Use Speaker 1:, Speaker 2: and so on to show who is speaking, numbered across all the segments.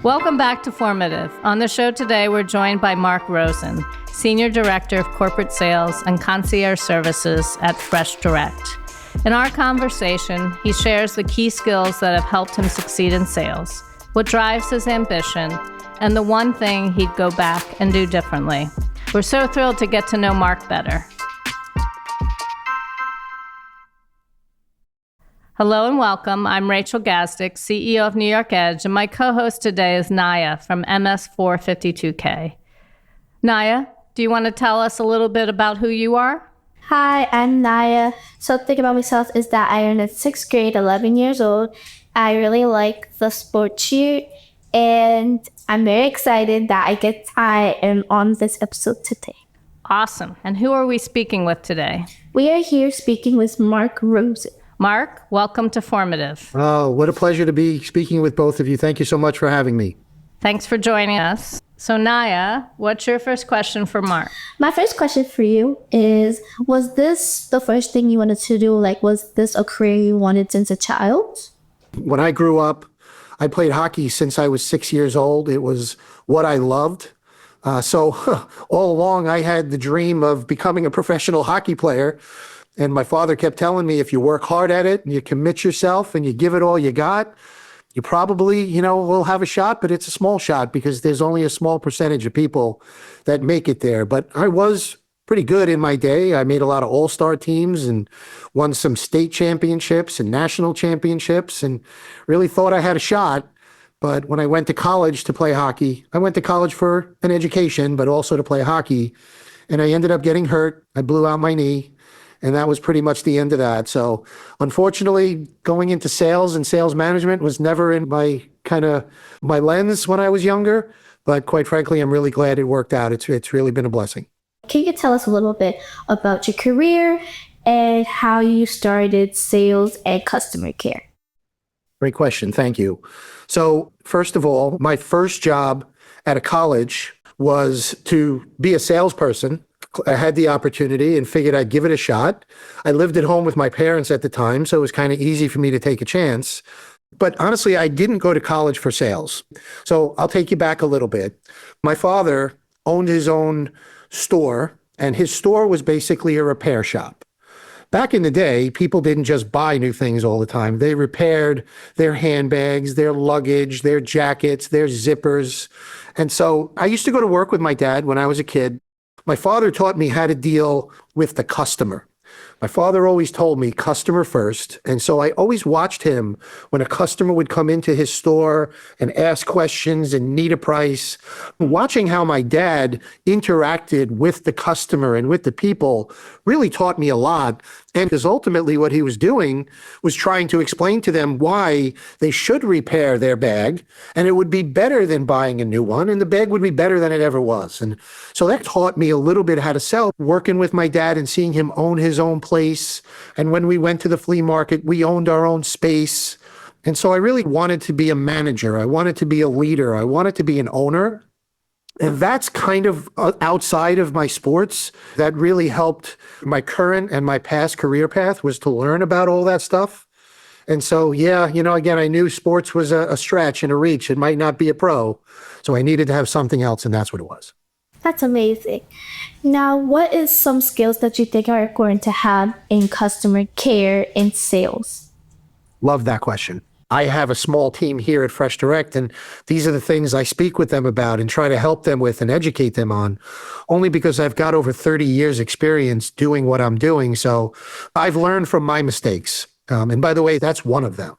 Speaker 1: Welcome back to Formative. On the show today, we're joined by Marc Rosen, Senior Director of Corporate Sales and Concierge Services at FreshDirect. In our conversation, he shares the key skills that have helped him succeed in sales, what drives his ambition, and the one thing he'd go back and do differently. We're so thrilled to get to know Marc better. Hello and welcome. I'm Rachel Gazdick, CEO of New York Edge, and my co-host today is Naya from MS452K. Naya, do you want to tell us a little bit about who you are?
Speaker 2: Hi, I'm Naya. So the thing about myself is that I am in 6th grade, 11 years old. I really like the sport cheer, and I'm very excited that I am on this episode today.
Speaker 1: Awesome. And who are we speaking with today?
Speaker 2: We are here speaking with Marc Rosen.
Speaker 1: Marc, welcome to Formative.
Speaker 3: Oh, what a pleasure to be speaking with both of you. Thank you so much for having me.
Speaker 1: Thanks for joining us. So Naya, what's your first question for Marc?
Speaker 2: My first question for you is, was this the first thing you wanted to do? Like, was this a career you wanted since a child?
Speaker 3: When I grew up, I played hockey since I was 6 years old. It was what I loved. So all along, I had the dream of becoming a professional hockey player. And my father kept telling me, if you work hard at it and you commit yourself and you give it all you got, you probably, will have a shot, but it's a small shot because there's only a small percentage of people that make it there. But I was pretty good in my day. I made a lot of all-star teams and won some state championships and national championships and really thought I had a shot. But when I went to college to play hockey, I went to college for an education, but also to play hockey. And I ended up getting hurt. I blew out my knee. And that was pretty much the end of that. So unfortunately, going into sales and sales management was never in my lens when I was younger. But quite frankly, I'm really glad it worked out. It's really been a blessing.
Speaker 2: Can you tell us a little bit about your career and how you started sales and customer care?
Speaker 3: Great question. Thank you. So first of all, my first job at a college was to be a salesperson. I had the opportunity and figured I'd give it a shot. I lived at home with my parents at the time, so it was kind of easy for me to take a chance. But honestly, I didn't go to college for sales. So I'll take you back a little bit. My father owned his own store, and his store was basically a repair shop. Back in the day, people didn't just buy new things all the time. They repaired their handbags, their luggage, their jackets, their zippers. And so I used to go to work with my dad when I was a kid. My father taught me how to deal with the customer. My father always told me customer first. And so I always watched him when a customer would come into his store and ask questions and need a price. Watching how my dad interacted with the customer and with the people really taught me a lot. And because ultimately what he was doing was trying to explain to them why they should repair their bag, and it would be better than buying a new one, and the bag would be better than it ever was. And so that taught me a little bit how to sell, working with my dad and seeing him own his own place. And when we went to the flea market, we owned our own space. And so I really wanted to be a manager. I wanted to be a leader. I wanted to be an owner. And that's kind of outside of my sports. That really helped my current and my past career path, was to learn about all that stuff. And so, again, I knew sports was a stretch and a reach. It might not be a pro. So I needed to have something else, and that's what it was.
Speaker 2: That's amazing. Now, what is some skills that you think are important to have in customer care and sales?
Speaker 3: Love that question. I have a small team here at FreshDirect, and these are the things I speak with them about and try to help them with and educate them on, only because I've got over 30 years experience doing what I'm doing. So I've learned from my mistakes. And by the way, that's one of them.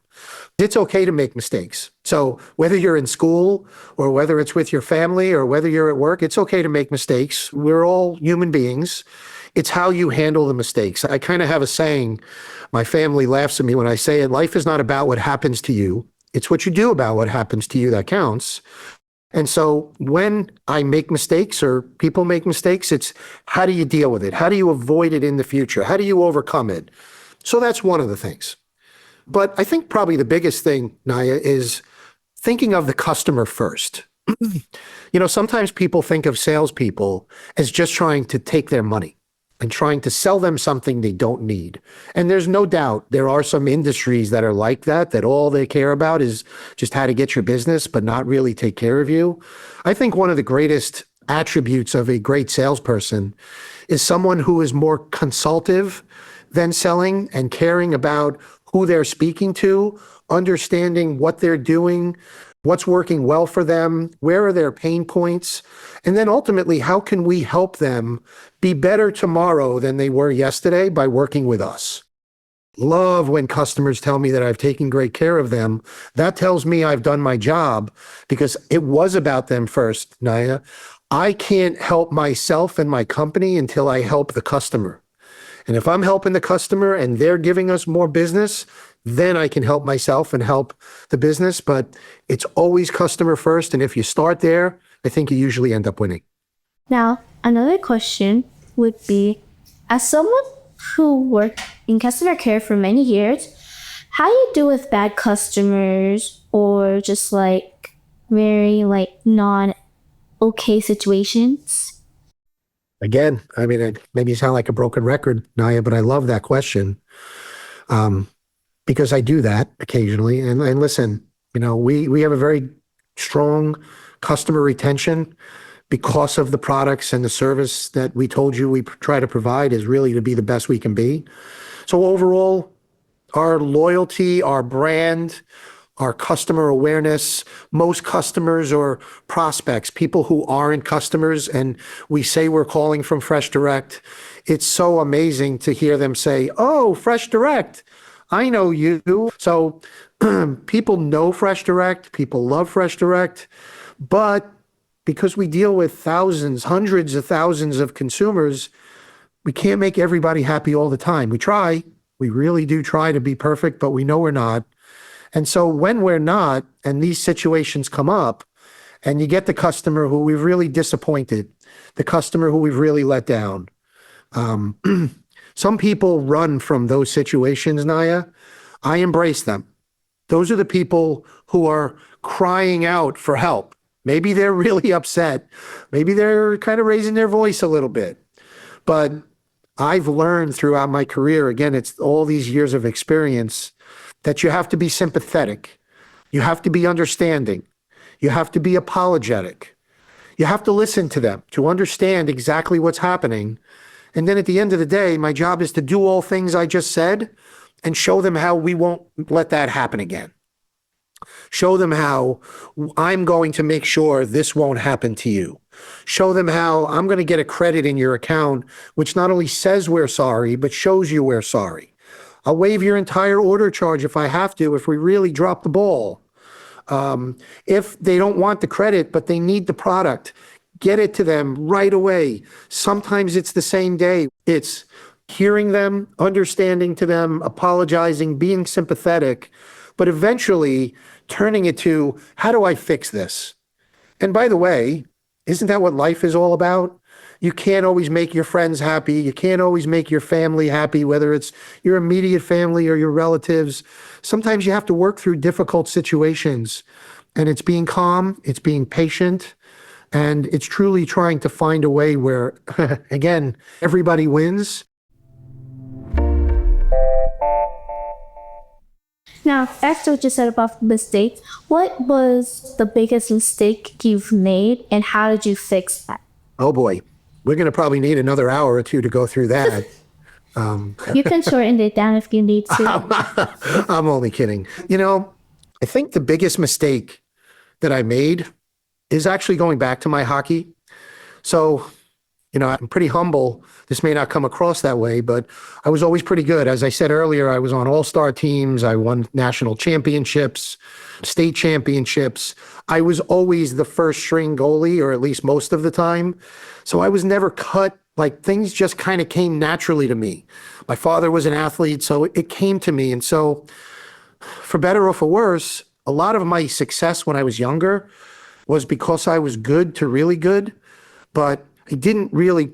Speaker 3: It's okay to make mistakes. So whether you're in school or whether it's with your family or whether you're at work, it's okay to make mistakes. We're all human beings. It's how you handle the mistakes. I kind of have a saying, my family laughs at me when I say it, life is not about what happens to you. It's what you do about what happens to you that counts. And so when I make mistakes or people make mistakes, it's how do you deal with it? How do you avoid it in the future? How do you overcome it? So that's one of the things. But I think probably the biggest thing, Naya, is thinking of the customer first. Sometimes people think of salespeople as just trying to take their money. and trying to sell them something they don't need. And there's no doubt there are some industries that are like that, that all they care about is just how to get your business, but not really take care of you. I think one of the greatest attributes of a great salesperson is someone who is more consultative than selling and caring about who they're speaking to, understanding what they're doing, what's working well for them, where are their pain points, and then ultimately, how can we help them be better tomorrow than they were yesterday by working with us? Love when customers tell me that I've taken great care of them. That tells me I've done my job because it was about them first, Naya. I can't help myself and my company until I help the customer. And if I'm helping the customer and they're giving us more business, then I can help myself and help the business. But it's always customer first. And if you start there, I think you usually end up winning.
Speaker 2: Now, another question would be, as someone who worked in customer care for many years, how do you deal with bad customers or just like very like non-okay situations?
Speaker 3: Again, I mean, it maybe sound like a broken record, Naya, but I love that question because I do that occasionally. And listen, we have a very strong customer retention because of the products and the service that we told you we try to provide is really to be the best we can be. So overall, our loyalty, our brand, our customer awareness, most customers or prospects, people who aren't customers, and we say we're calling from FreshDirect, it's so amazing to hear them say, "Oh, FreshDirect, I know you." So people know FreshDirect, people love FreshDirect, but because we deal with thousands, hundreds of thousands of consumers, we can't make everybody happy all the time. We try, we really do try to be perfect, but we know we're not. And so when we're not, and these situations come up, and you get the customer who we've really disappointed, the customer who we've really let down. Some people run from those situations, Naya. I embrace them. Those are the people who are crying out for help. Maybe they're really upset. Maybe they're kind of raising their voice a little bit. But I've learned throughout my career, again, it's all these years of experience, that you have to be sympathetic. You have to be understanding. You have to be apologetic. You have to listen to them to understand exactly what's happening. And then at the end of the day, my job is to do all things I just said and show them how we won't let that happen again. Show them how I'm going to make sure this won't happen to you. Show them how I'm going to get a credit in your account, which not only says we're sorry, but shows you we're sorry. I'll waive your entire order charge if I have to, if we really drop the ball. If they don't want the credit, but they need the product, get it to them right away. Sometimes it's the same day. It's hearing them, understanding to them, apologizing, being sympathetic, but eventually turning it to, how do I fix this? And by the way, isn't that what life is all about? You can't always make your friends happy. You can't always make your family happy, whether it's your immediate family or your relatives. Sometimes you have to work through difficult situations, and it's being calm, it's being patient, and it's truly trying to find a way where, again, everybody wins.
Speaker 2: Now, after what you said about mistakes, what was the biggest mistake you've made and how did you fix that?
Speaker 3: Oh boy, we're going to probably need another hour or two to go through that.
Speaker 2: You can shorten it down if you need to.
Speaker 3: I'm only kidding. I think the biggest mistake that I made is actually going back to my hockey. So, I'm pretty humble. This may not come across that way, but I was always pretty good. As I said earlier, I was on all-star teams. I won national championships, state championships. I was always the first string goalie, or at least most of the time. So I was never cut. Like, things just kind of came naturally to me. My father was an athlete, so it came to me. And so for better or for worse, a lot of my success when I was younger was because I was good to really good, but I didn't really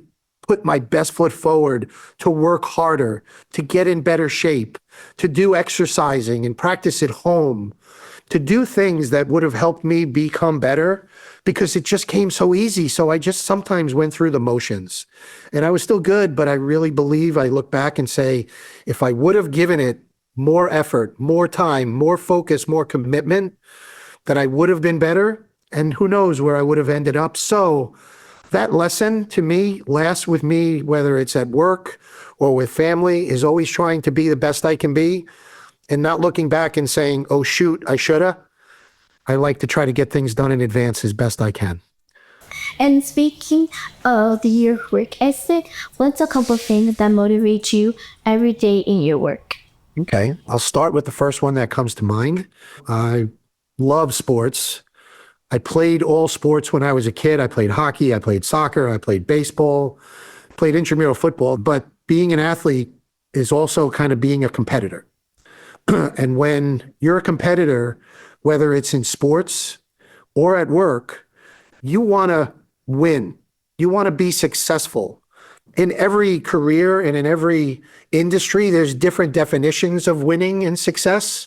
Speaker 3: put my best foot forward to work harder, to get in better shape, to do exercising and practice at home, to do things that would have helped me become better because it just came so easy. So I just sometimes went through the motions and I was still good, but I really believe I look back and say, if I would have given it more effort, more time, more focus, more commitment, that I would have been better. And who knows where I would have ended up. So that lesson to me lasts with me, whether it's at work or with family, is always trying to be the best I can be and not looking back and saying, oh, shoot, I shoulda. I like to try to get things done in advance as best I can.
Speaker 2: And speaking of your work ethic, what's a couple of things that motivate you every day in your work?
Speaker 3: Okay, I'll start with the first one that comes to mind. I love sports. I played all sports when I was a kid. I played hockey, I played soccer, I played baseball, played intramural football. But being an athlete is also kind of being a competitor. And when you're a competitor, whether it's in sports or at work, you want to win. You want to be successful. In every career and in every industry, there's different definitions of winning and success.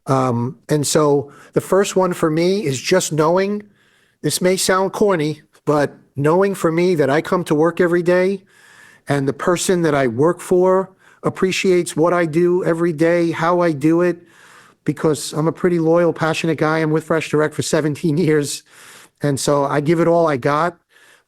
Speaker 3: And so the first one for me is just knowing, this may sound corny, but knowing for me that I come to work every day and the person that I work for appreciates what I do every day, how I do it, because I'm a pretty loyal, passionate guy. I'm with FreshDirect for 17 years. And so I give it all I got.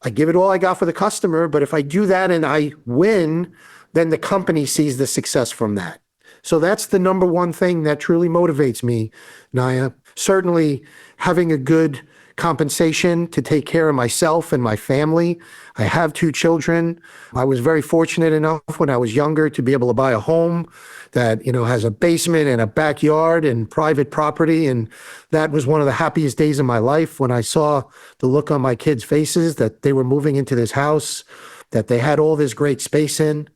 Speaker 3: I give it all I got for the customer. But if I do that and I win, then the company sees the success from that. So that's the number one thing that truly motivates me, Naya. Certainly having a good compensation to take care of myself and my family. I have 2 children. I was very fortunate enough when I was younger to be able to buy a home that, has a basement and a backyard and private property. And that was one of the happiest days of my life when I saw the look on my kids' faces that they were moving into this house, that they had all this great space in.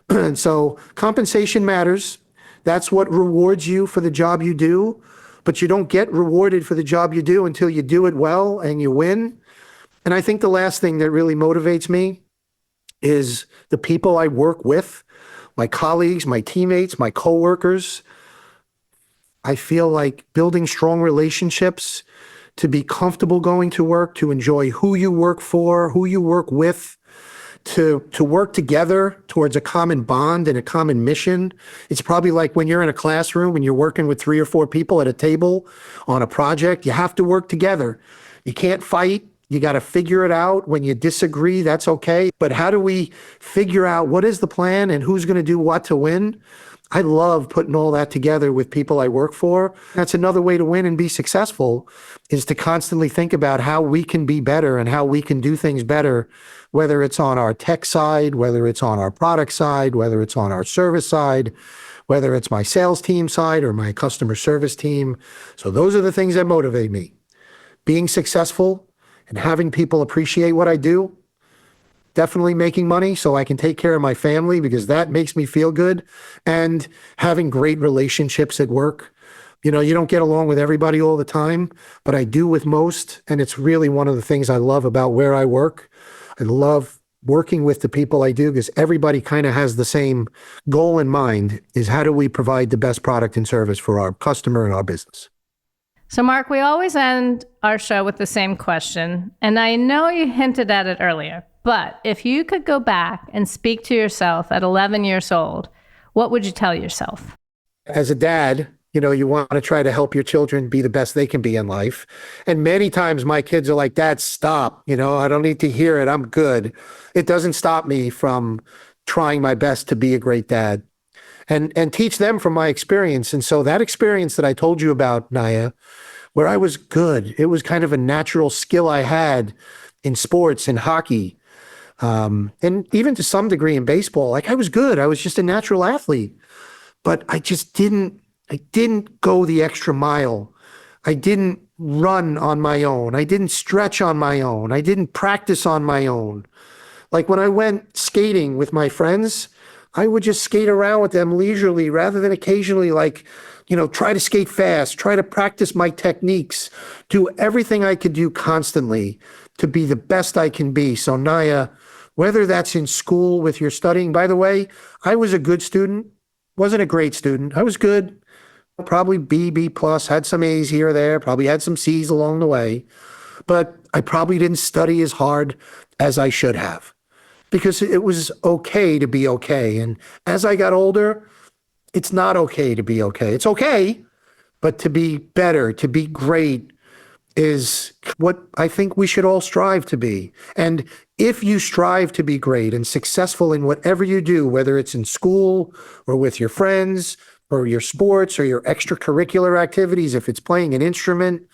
Speaker 3: And so compensation matters. That's what rewards you for the job you do. But you don't get rewarded for the job you do until you do it well and you win. And I think the last thing that really motivates me is the people I work with, my colleagues, my teammates, my coworkers. I feel like building strong relationships, to be comfortable going to work, to enjoy who you work for, who you work with, to work together towards a common bond and a common mission. It's probably like when you're in a classroom and you're working with 3 or 4 people at a table on a project, you have to work together. You can't fight. You got to figure it out. When you disagree, that's okay. But how do we figure out what is the plan and who's going to do what to win? I love putting all that together with people I work for. That's another way to win and be successful, is to constantly think about how we can be better and how we can do things better, whether it's on our tech side, whether it's on our product side, whether it's on our service side, whether it's my sales team side or my customer service team. So those are the things that motivate me. Being successful and having people appreciate what I do. Definitely making money so I can take care of my family because that makes me feel good, and having great relationships at work. You don't get along with everybody all the time, but I do with most. And it's really one of the things I love about where I work. I love working with the people I do because everybody kind of has the same goal in mind, is how do we provide the best product and service for our customer and our business.
Speaker 1: So, Mark, we always end our show with the same question. And I know you hinted at it earlier, but if you could go back and speak to yourself at 11 years old, what would you tell yourself?
Speaker 3: As a dad, you want to try to help your children be the best they can be in life. And many times my kids are like, Dad, stop. I don't need to hear it. I'm good. It doesn't stop me from trying my best to be a great dad and teach them from my experience. And so that experience that I told you about, Naya, where I was good, it was kind of a natural skill I had in sports and hockey. And even to some degree in baseball, like I was good. I was just a natural athlete, but I didn't go the extra mile. I didn't run on my own. I didn't stretch on my own. I didn't practice on my own. Like when I went skating with my friends, I would just skate around with them leisurely rather than occasionally try to skate fast, try to practice my techniques, do everything I could do constantly to be the best I can be. So Naya, whether that's in school with your studying, by the way, I was a good student, wasn't a great student. I was good, probably B plus, had some A's here or there, probably had some C's along the way, but I probably didn't study as hard as I should have because it was okay to be okay. And as I got older, it's not okay to be okay. It's okay, but to be better, to be great is what I think we should all strive to be. And if you strive to be great and successful in whatever you do, whether it's in school or with your friends or your sports or your extracurricular activities, if it's playing an instrument,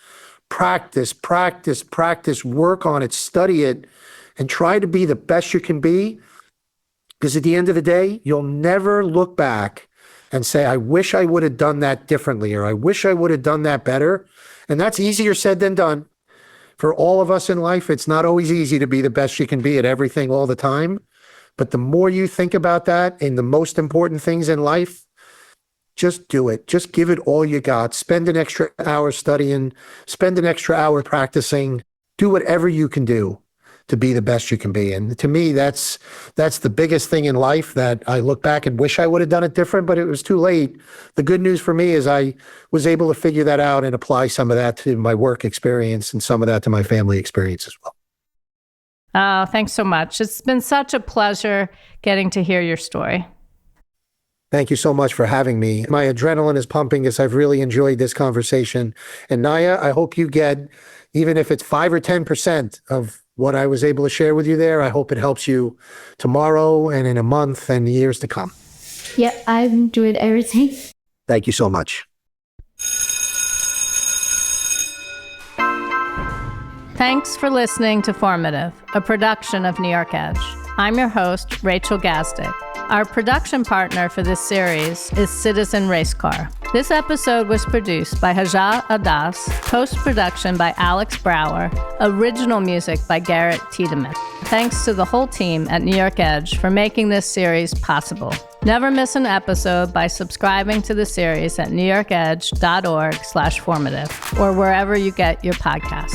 Speaker 3: practice, practice, practice, work on it, study it, and try to be the best you can be. Because at the end of the day, you'll never look back and say, I wish I would have done that differently, or I wish I would have done that better. And that's easier said than done. For all of us in life, it's not always easy to be the best you can be at everything all the time. But the more you think about that in the most important things in life, just do it. Just give it all you got. Spend an extra hour studying, spend an extra hour practicing, do whatever you can do to be the best you can be. And to me, that's the biggest thing in life that I look back and wish I would have done it different, but it was too late. The good news for me is I was able to figure that out and apply some of that to my work experience and some of that to my family experience as well.
Speaker 1: Oh, thanks so much. It's been such a pleasure getting to hear your story.
Speaker 3: Thank you so much for having me. My adrenaline is pumping as I've really enjoyed this conversation. And Naya, I hope you get, even if it's 5 or 10% of what I was able to share with you there, I hope it helps you tomorrow and in a month and years to come.
Speaker 2: Yeah, I'm doing everything.
Speaker 3: Thank you so much.
Speaker 1: Thanks for listening to Formative, a production of New York Edge. I'm your host, Rachel Gazdick. Our production partner for this series is Citizen Racecar. This episode was produced by Haja Adas, post-production by Alex Brower, original music by Garrett Tiedemann. Thanks to the whole team at New York Edge for making this series possible. Never miss an episode by subscribing to the series at newyorkedge.org/formative or wherever you get your podcast.